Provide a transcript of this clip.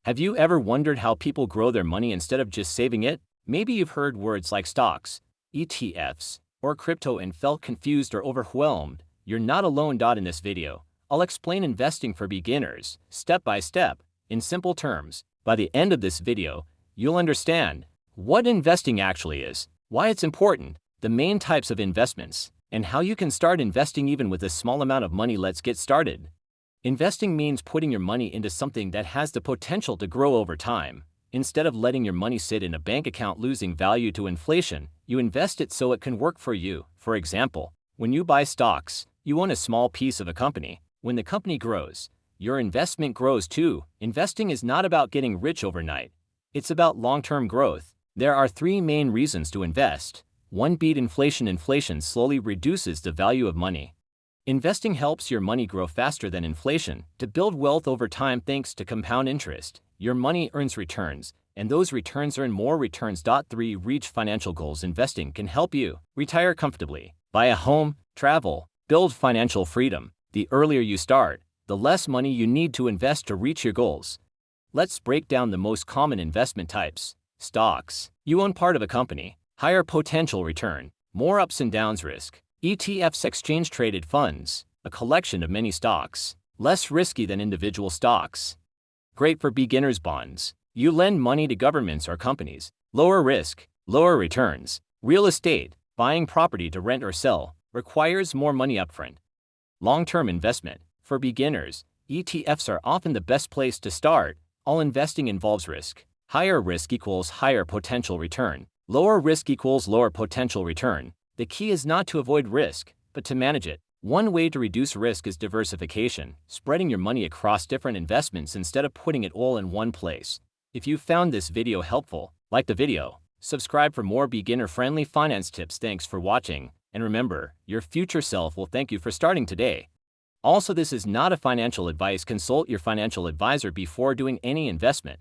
Have you ever wondered how people grow their money instead of just saving it? Maybe you've heard words like stocks, ETFs, or crypto and felt confused or overwhelmed. You're not alone. In this video, I'll explain investing for beginners, step by step, in simple terms. By the end of this video, you'll understand what investing actually is, why it's important, the main types of investments, and how you can start investing even with a small amount of money. Let's get started. Investing means putting your money into something that has the potential to grow over time. Instead of letting your money sit in a bank account losing value to inflation, you invest it so it can work for you. For example, when you buy stocks, you own a small piece of a company. When the company grows, your investment grows too. Investing is not about getting rich overnight. It's about long-term growth. There are three main reasons to invest. 1. Beat inflation. Inflation slowly reduces the value of money. Investing helps your money grow faster than inflation. To build wealth over time thanks to compound interest, your money earns returns, and those returns earn more returns. 3. Reach financial goals. Investing can help you retire comfortably, buy a home, travel, build financial freedom. The earlier you start, the less money you need to invest to reach your goals. Let's break down the most common investment types. Stocks. You own part of a company. Higher potential return, more ups and downs risk. ETFs. Exchange-traded funds, a collection of many stocks, less risky than individual stocks. Great for beginners. Bonds. You lend money to governments or companies. Lower risk, lower returns. Real estate. Buying property to rent or sell requires more money upfront. Long-term investment. For beginners, ETFs are often the best place to start. All investing involves risk. Higher risk equals higher potential return. Lower risk equals lower potential return. The key is not to avoid risk, but to manage it. One way to reduce risk is diversification, spreading your money across different investments instead of putting it all in one place. If you found this video helpful, like the video, subscribe for more beginner-friendly finance tips. Thanks for watching, and remember, your future self will thank you for starting today. Also, this is not a financial advice. Consult your financial advisor before doing any investment.